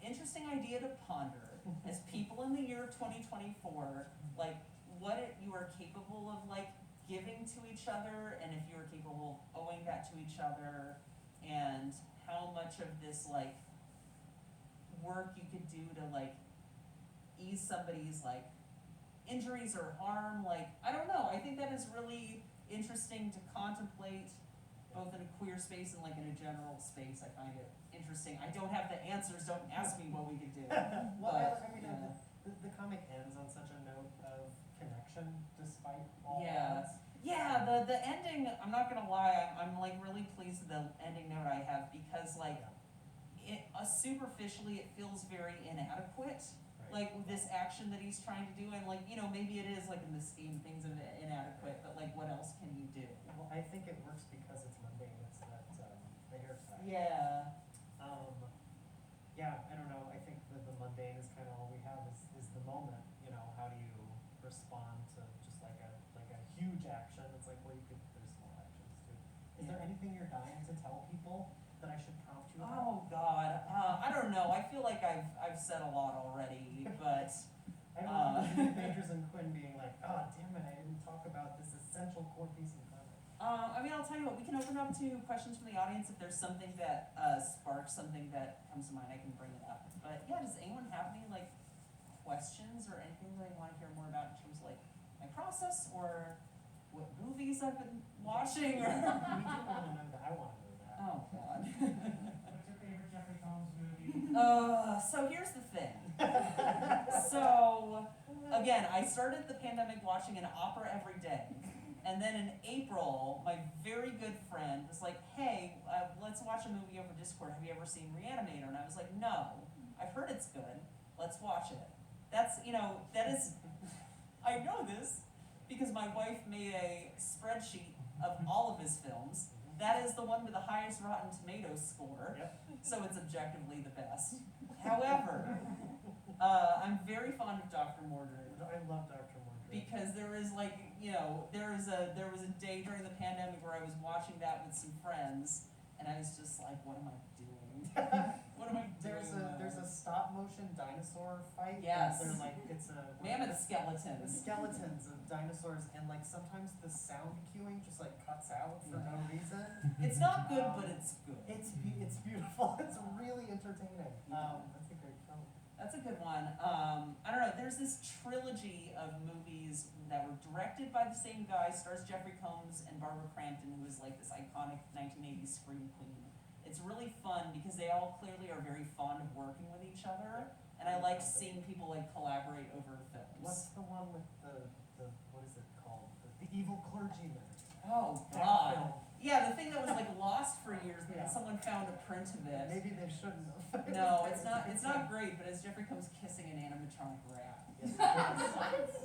[SPEAKER 2] interesting idea to ponder as people in the year 2024, like what you are capable of like giving to each other, and if you are capable of owing that to each other, and how much of this like work you could do to like ease somebody's like injuries or harm. Like, I don't know, I think that is really interesting to contemplate, both in a queer space and like in a general space. I find it interesting. I don't have the answers, don't ask me what we could do.
[SPEAKER 1] Well,
[SPEAKER 2] But,
[SPEAKER 1] I mean,
[SPEAKER 2] yeah.
[SPEAKER 1] the comic ends on such a note of connection, despite all
[SPEAKER 2] Yeah.
[SPEAKER 1] odds.
[SPEAKER 2] Yeah, the ending, I'm not gonna lie, I'm like really pleased with the ending note I have, because like superficially it feels very inadequate, like with this action that he's trying to do, and like, maybe it is like in the scheme of things inadequate, but like what else can you do?
[SPEAKER 1] Well, I think it works because it's mundane. It's that the haircut.
[SPEAKER 2] Yeah.
[SPEAKER 1] Yeah, I don't know. I think that the mundane is kind of all we have is the moment. How do you respond to just like a huge action? It's like, well, there's small actions too. Is there anything you're dying to tell people that I should prompt you about?
[SPEAKER 2] Oh God, I don't know. I feel like I've said a lot already, but
[SPEAKER 1] I don't know. Magers and Quinn being like, oh damn it, I didn't talk about this essential core piece of content.
[SPEAKER 2] I mean, I'll tell you what. We can open up to questions from the audience. If there's something that sparks something that comes to mind, I can bring it up. But yeah, does anyone have any like questions or anything that they want to hear more about in terms of like my process or what movies I've been watching? Or
[SPEAKER 1] We do want to know that. I want to know that.
[SPEAKER 2] oh God.
[SPEAKER 3] What's your favorite Jeffrey Combs movie?
[SPEAKER 2] So here's the thing. So again, I started the pandemic watching an opera every day. And then in April, my very good friend was like, hey, let's watch a movie over Discord. Have you ever seen Reanimator? And I was like, no. I've heard it's good. Let's watch it. That's, that is, I know this because my wife made a spreadsheet of all of his films. That is the one with the highest Rotten Tomatoes score.
[SPEAKER 1] Yep.
[SPEAKER 2] So it's objectively the best. However, I'm very fond of Dr. Mordred.
[SPEAKER 1] I love Dr. Mordred.
[SPEAKER 2] Because there is like, there was a day during the pandemic where I was watching that with some friends, and I was just like, what am I doing? What am I doing?
[SPEAKER 1] There's a stop motion dinosaur fight.
[SPEAKER 2] Yes.
[SPEAKER 1] They're like, it's a
[SPEAKER 2] Mammoth
[SPEAKER 1] the
[SPEAKER 2] skeletons.
[SPEAKER 1] skeletons of dinosaurs, and like sometimes the sound cueing just like cuts out for no reason.
[SPEAKER 2] It's not good, but it's good.
[SPEAKER 1] It's beautiful. It's really entertaining. That's a great film.
[SPEAKER 2] That's a good one. I don't know, there's this trilogy of movies that were directed by the same guy, stars Jeffrey Combs and Barbara Crampton, who is like this iconic 1980s scream queen. It's really fun because they all clearly are very fond of working with each other, and I like seeing people like collaborate over films.
[SPEAKER 1] What's the one with the what is it called? The evil clergyman.
[SPEAKER 2] Oh,
[SPEAKER 1] that
[SPEAKER 2] God.
[SPEAKER 1] film.
[SPEAKER 2] Yeah, the thing that was like lost for years, and
[SPEAKER 1] Yeah.
[SPEAKER 2] then someone found a print of it.
[SPEAKER 1] Maybe they shouldn't have.
[SPEAKER 2] No, it's not great, but as Jeffrey comes kissing an animatronic rat.
[SPEAKER 1] Yes, it is.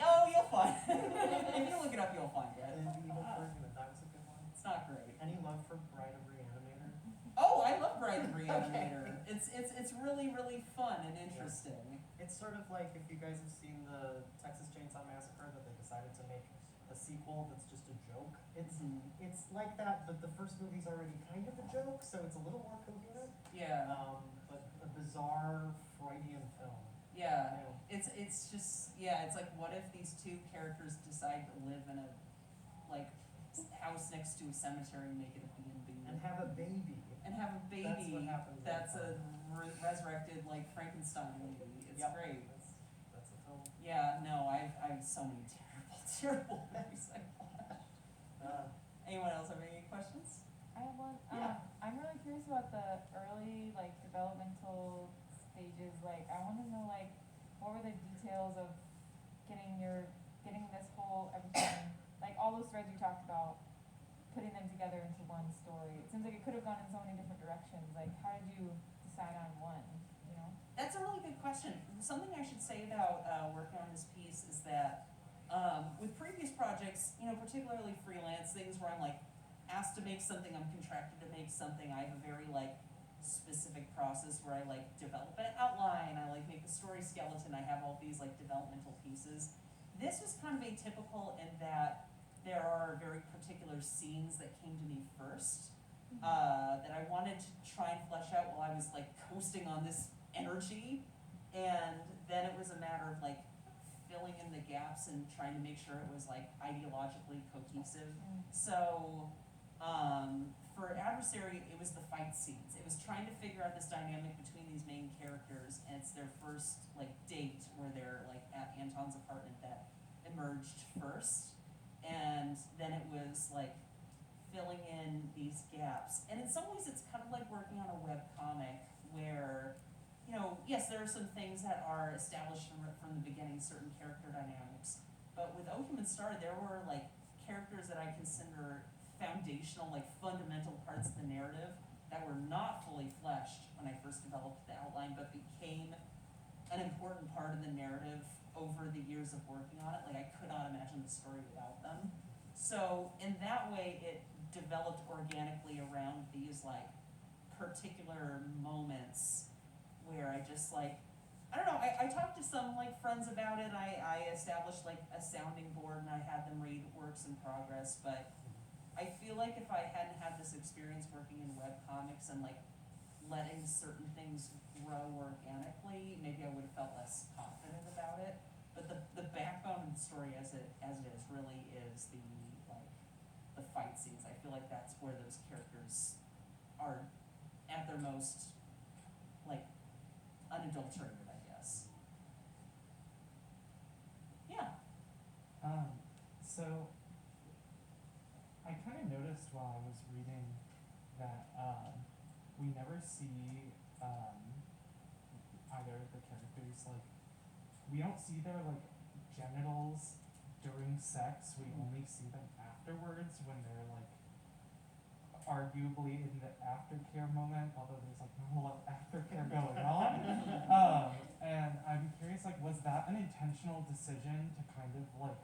[SPEAKER 2] Oh, you'll find it. If you look it up, you'll find it.
[SPEAKER 1] And Evil Fortune, that was a good one.
[SPEAKER 2] It's not great.
[SPEAKER 1] Any love for Bride of Reanimator?
[SPEAKER 2] Oh, I love Bride of Reanimator. It's really, really fun and interesting.
[SPEAKER 1] It's sort of like if you guys have seen the Texas Chainsaw Massacre that they decided to make a sequel that's just a joke. It's like that, but the first movie's already kind of a joke, so it's a little more coherent.
[SPEAKER 2] Yeah,
[SPEAKER 1] But a bizarre Freudian film.
[SPEAKER 2] yeah.
[SPEAKER 1] You know,
[SPEAKER 2] It's just, yeah, it's like, what if these two characters decide to live in a, like, house next to a cemetery and make it a B&B?
[SPEAKER 1] and have a baby.
[SPEAKER 2] And have a baby.
[SPEAKER 1] That's what happens.
[SPEAKER 2] That's a resurrected, like, Frankenstein movie. It's
[SPEAKER 1] Yep.
[SPEAKER 2] great.
[SPEAKER 1] That's a film.
[SPEAKER 2] Yeah, no, I have so many terrible movies I watched. Anyone else have any questions?
[SPEAKER 4] I have one.
[SPEAKER 1] Yeah.
[SPEAKER 4] I'm really curious about the early, like, developmental stages. Like, I want to know, like, what were the details of getting this whole everything, like all those threads you talked about, putting them together into one story. It seems like it could have gone in so many different directions. Like, how did you decide on one? You know?
[SPEAKER 2] That's a really good question. Something I should say about working on this piece is that with previous projects, you know, particularly freelance things where I'm like asked to make something, I'm contracted to make something, I have a very like specific process where I like develop an outline, I like make the story skeleton, I have all these like developmental pieces. This was kind of atypical in that there are very particular scenes that came to me first that I wanted to try and flesh out while I was like coasting on this energy, and then it was a matter of like filling in the gaps and trying to make sure it was like ideologically cohesive. So for Adversary, it was the fight scenes. It was trying to figure out this dynamic between these main characters, and it's their first like date where they're like at Anton's apartment that emerged first, and then it was like filling in these gaps. And in some ways, it's kind of like working on a web comic where, you know, yes, there are some things that are established from the beginning, certain character dynamics, but with O Human Star, there were like characters that I consider foundational, like fundamental parts of the narrative that were not fully fleshed when I first developed the outline, but became an important part of the narrative over the years of working on it. Like I could not imagine the story without them. So in that way, it developed organically around these like particular moments where I just like, I don't know, I talked to some like friends about it. I established like a sounding board and I had them read works in progress, but I feel like if I hadn't had this experience working in webcomics and like letting certain things grow organically, maybe I would have felt less confident about it. But the backbone of the story as it is really is the fight scenes. I feel like that's where those characters are at their most like unadulterated, I guess. Yeah.
[SPEAKER 3] So I kind of noticed while I was reading that we never see either of the characters, like, we don't see their like genitals during sex. We only see them afterwards when they're like arguably in the aftercare moment, although there's like not a lot of aftercare going on. And I'm curious, like, was that an intentional decision to kind of like,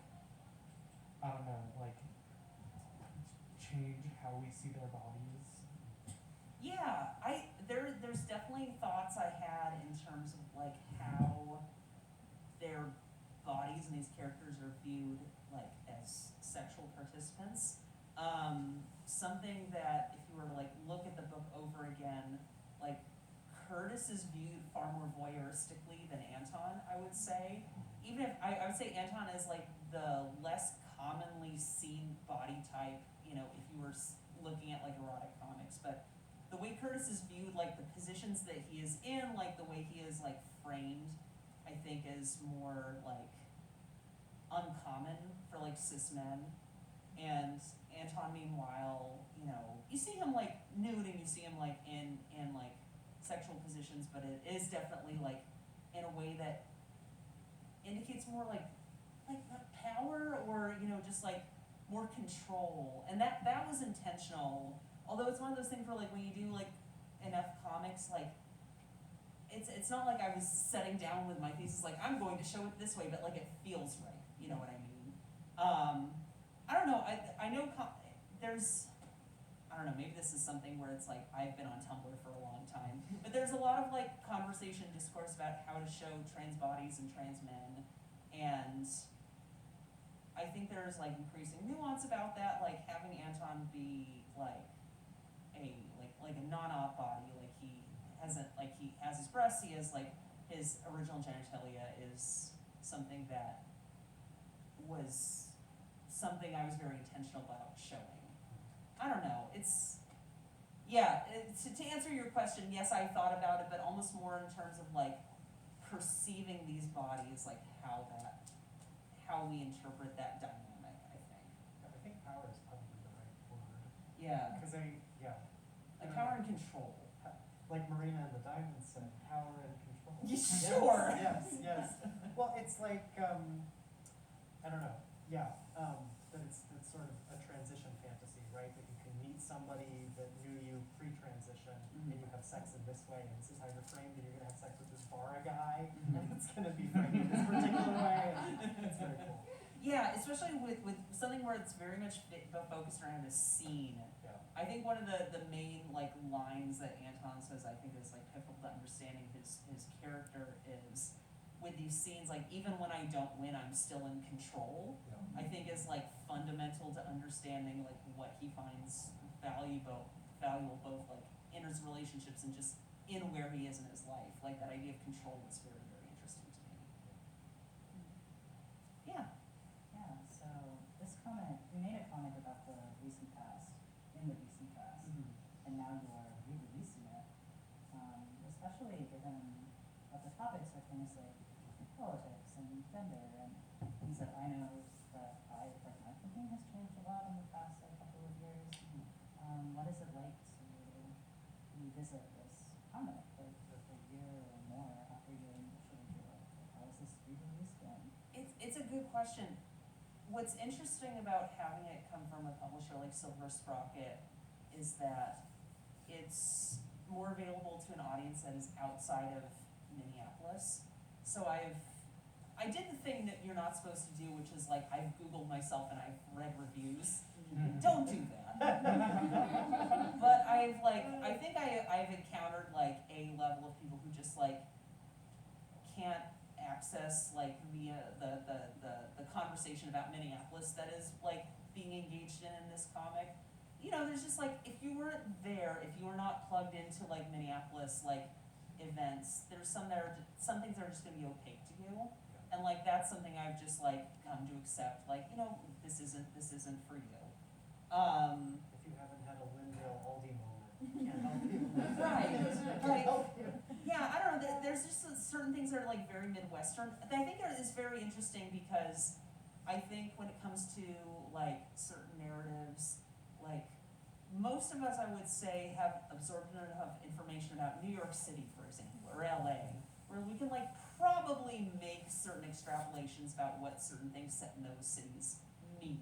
[SPEAKER 3] I don't know, like change how we see their bodies?
[SPEAKER 2] Yeah, there's definitely thoughts I had in terms of like how their bodies and these characters are viewed like as sexual participants. Something that if you were to like look at the book over again, like Curtis is viewed far more voyeuristically than Anton, I would say. Even if I would say Anton is like the less commonly seen body type, you know, if you were looking at like erotic comics, but the way Curtis is viewed, like the positions that he is in, like the way he is like framed, I think is more like uncommon for like cis men. And Anton, meanwhile, you know, you see him like nude and you see him like in like sexual positions, but it is definitely like in a way that indicates more like power, or, you know, just like more control, and that was intentional. Although it's one of those things where like when you do like enough comics, like it's not like I was setting down with my thesis like I'm going to show it this way, but like it feels right. You know what I mean? I don't know. I know there's. I don't know, maybe this is something where it's like, I've been on Tumblr for a long time, but there's a lot of like conversation, discourse about how to show trans bodies and trans men, and I think there's like increasing nuance about that, like having Anton be like a non-op body, like he has his breasts, he has like his original genitalia is something that was something I was very intentional about showing. I don't know, to answer your question, yes, I thought about it, but almost more in terms of like perceiving these bodies, like how we interpret that dynamic, I think.
[SPEAKER 1] I think power is probably the right word.
[SPEAKER 2] Yeah.
[SPEAKER 1] Because
[SPEAKER 2] Like power and control.
[SPEAKER 1] like Marina and the Diamonds said, power and control.
[SPEAKER 2] Sure.
[SPEAKER 1] Yes. Well, it's like, I don't know, that it's sort of a transition fantasy, right? That you can meet somebody that knew you pre-transition, and you have sex in this way, and this is how you're framed, and you're gonna have sex with this bar guy, and it's gonna be framed in this particular way, and it's very cool.
[SPEAKER 2] Yeah, especially with something where it's very much focused around a scene.
[SPEAKER 1] Yeah.
[SPEAKER 2] I think one of the main like lines that Anton says I think is like pivotal to understanding his character is with these scenes, like even when I don't win, I'm still in control.
[SPEAKER 1] Yeah.
[SPEAKER 2] I think is like fundamental to understanding like what he finds valuable both like in his relationships and just in where he is in his life. Like that idea of control is very, very interesting to me. Yeah.
[SPEAKER 5] Yeah, so this comment, you made a comment about the recent past, in the recent past, and now you are re-releasing it, especially given that the topics are things like politics and gender and things that I know that my thinking has changed a lot in the past couple of years. What is it like to revisit this comic like a year or more after you initially drew it? How is this re-released going?
[SPEAKER 2] It's a good question. What's interesting about having it come from a publisher like Silver Sprocket is that it's more available to an audience that is outside of Minneapolis. So I did the thing that you're not supposed to do, which is like I've Googled myself and I've read reviews. Don't do that. But I think I've encountered like a level of people who just like can't access like via the conversation about Minneapolis that is like being engaged in this comic. You know, there's just like if you weren't there, if you were not plugged into like Minneapolis like events, there's some things that are just gonna be opaque to you. And like that's something I've just like come to accept. Like, you know, this isn't for you.
[SPEAKER 1] If you haven't had a Lindale Aldi moment, can't help you.
[SPEAKER 2] Right.
[SPEAKER 1] Can't help you.
[SPEAKER 2] Yeah, I don't know. There's just certain things that are like very Midwestern. I think it is very interesting because I think when it comes to like certain narratives, like most of us, I would say, have absorbed enough information about New York City, for example, or LA, where we can like probably make certain extrapolations about what certain things set in those cities mean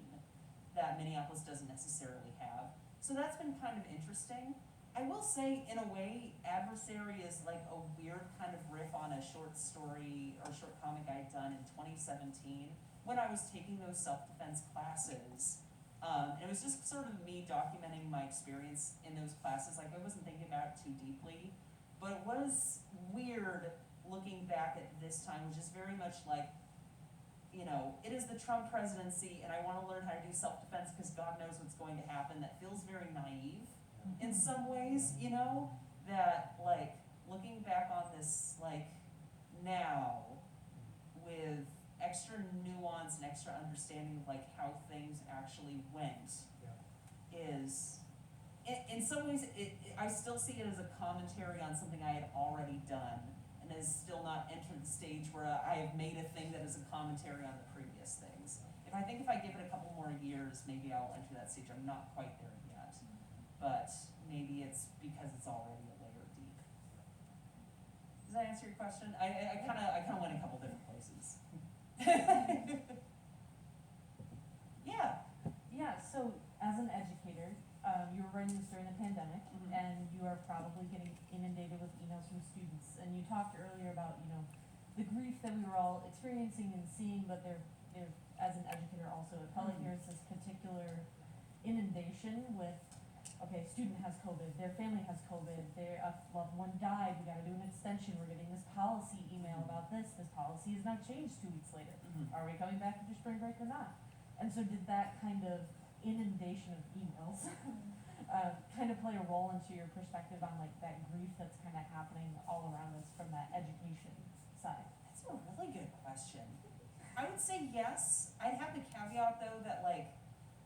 [SPEAKER 2] that Minneapolis doesn't necessarily have. So that's been kind of interesting. I will say, in a way, Adversary is like a weird kind of riff on a short story or short comic I'd done in 2017 when I was taking those self-defense classes. And it was just sort of me documenting my experience in those classes. Like I wasn't thinking about it too deeply, but it was weird looking back at this time, which is very much like, you know, it is the Trump presidency and I want to learn how to do self-defense because God knows what's going to happen. That feels very naive in some ways, you know, that like looking back on this like now with extra nuance and extra understanding of like how things actually went is, in some ways, I still see it as a commentary on something I had already done and has still not entered the stage where I have made a thing that is a commentary on the previous things. I think if I give it a couple more years, maybe I'll enter that stage. I'm not quite there yet, but maybe it's because it's already a layer deep. Does that answer your question? I kind of went a couple different places. Yeah.
[SPEAKER 6] yeah, so as an educator, you were writing this during the pandemic,
[SPEAKER 2] Mhm.
[SPEAKER 6] and you are probably getting inundated with emails from students. And you talked earlier about, the grief that we were all experiencing and seeing, but there, as an educator also, it felt like
[SPEAKER 2] Mhm.
[SPEAKER 6] there's this particular inundation with, okay, student has COVID, their family has COVID, their loved one died, we gotta do an extension, we're getting this policy email about this policy is now changed 2 weeks later.
[SPEAKER 2] Mhm.
[SPEAKER 6] Are we coming back after spring break or not? And so did that kind of inundation of emails kind of play a role into your perspective on like that grief that's kind of happening all around us from that education side?
[SPEAKER 2] That's a really good question. I would say yes. I'd have the caveat though that like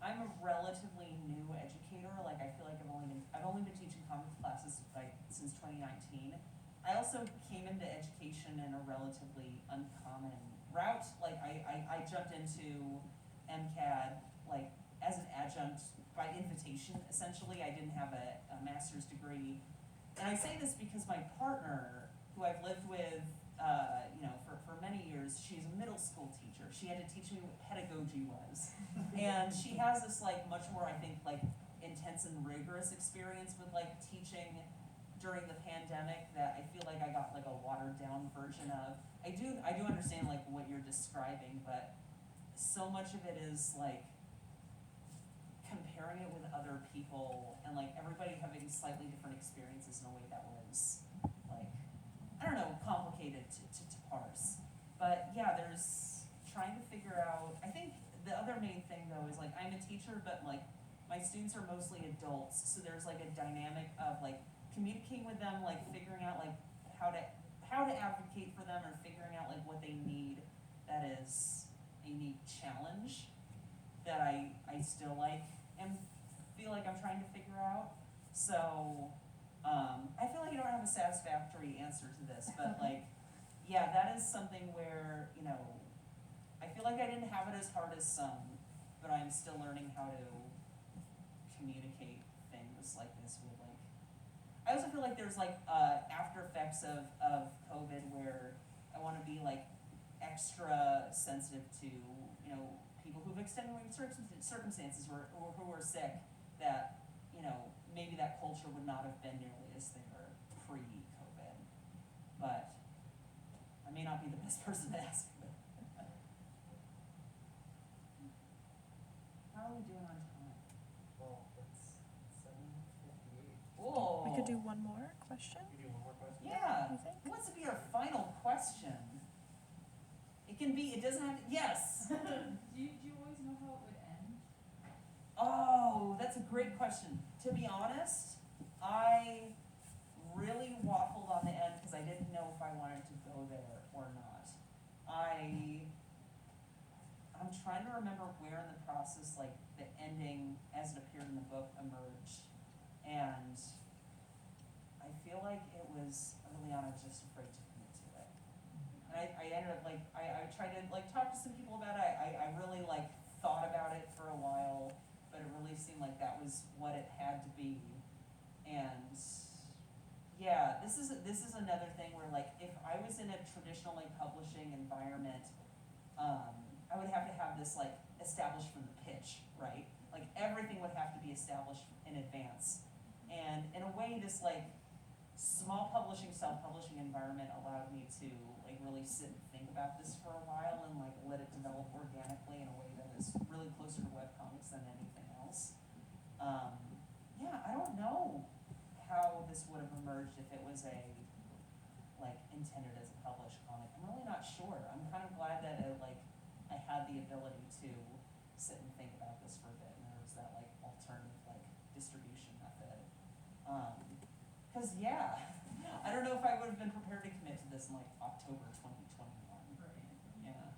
[SPEAKER 2] I'm a relatively new educator. Like I feel like I've only been teaching comics classes like since 2019. I also came into education in a relatively uncommon route. Like I jumped into MCAD like as an adjunct by invitation essentially. I didn't have a master's degree. And I say this because my partner, who I've lived with for many years, she's a middle school teacher. She had to teach me what pedagogy was. And she has this like much more, I think, like intense and rigorous experience with like teaching during the pandemic that I feel like I got like a watered down version of. I do understand like what you're describing, but so much of it is like comparing it with other people and like everybody having slightly different experiences in a way that was like, I don't know, complicated to parse. But yeah, there's trying to figure out, I think the other main thing though is like I'm a teacher, but like my students are mostly adults, so there's like a dynamic of like communicating with them, like figuring out like how to advocate for them or figuring out like what they need. That is a neat challenge that I still like and feel like I'm trying to figure out. So I feel like I don't have a satisfactory answer to this, but like yeah, that is something where, I feel like I didn't have it as hard as some, but I'm still learning how to communicate things like this with like, I also feel like there's like after effects of COVID where I want to be like extra sensitive to, people who've extenuating circumstances or who are sick that, maybe that culture would not have been nearly as there pre-COVID. But I may not be the best person to ask. How are we doing on time?
[SPEAKER 1] Well, it's 7:58.
[SPEAKER 2] Whoa.
[SPEAKER 7] We could do one more question.
[SPEAKER 1] You do one more question?
[SPEAKER 2] Yeah.
[SPEAKER 7] You think?
[SPEAKER 2] Who wants to be our final question? It doesn't have to, yes.
[SPEAKER 4] Do you always know how it would end?
[SPEAKER 2] Oh, that's a great question. To be honest, I really waffled on the end because I didn't know if I wanted to go there or not. I'm trying to remember where in the process, like, the ending as it appeared in the book emerged. And I feel like it was, early on, I was just afraid to commit to it. And I ended up, like, I tried to, like, talk to some people about it. I really, like, thought about it for a while, but it really seemed like that was what it had to be. And yeah, this is another thing where like if I was in a traditional like publishing environment, I would have to have this like established from the pitch, right? Like everything would have to be established in advance. And in a way, this like small publishing, self-publishing environment allowed me to like really sit and think about this for a while and like let it develop organically in a way that is really closer to webcomics than anything else. Yeah, I don't know how this would have emerged if it was like intended as a published comic. I'm really not sure. I'm kind of glad that I had the ability to sit and think about this for a bit, and there was that like alternative like distribution method. Cause yeah, I don't know if I would have been prepared to commit to this in like October 2021.
[SPEAKER 4] Right.
[SPEAKER 2] Yeah.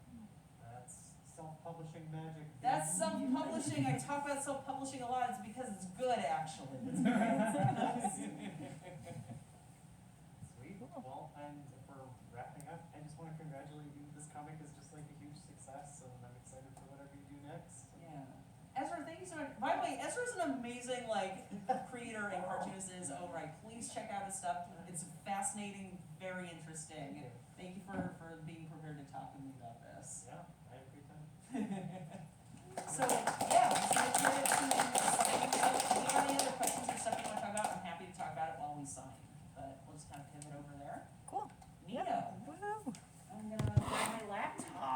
[SPEAKER 1] That's self-publishing magic.
[SPEAKER 2] That's self-publishing. I talk about self-publishing a lot. It's because it's good, actually. It's
[SPEAKER 1] Sweet. Well, and if we're wrapping up, I just want to congratulate you. This comic is just like a huge success, and I'm excited for whatever you do next.
[SPEAKER 2] Yeah. Ezra, thank you so much. By the way, Ezra's an amazing like creator and cartoonist in his own right. Please check out his stuff. It's fascinating, very interesting. Thank you for being prepared to talk with me about this.
[SPEAKER 1] Yeah, I have a great time.
[SPEAKER 2] So yeah.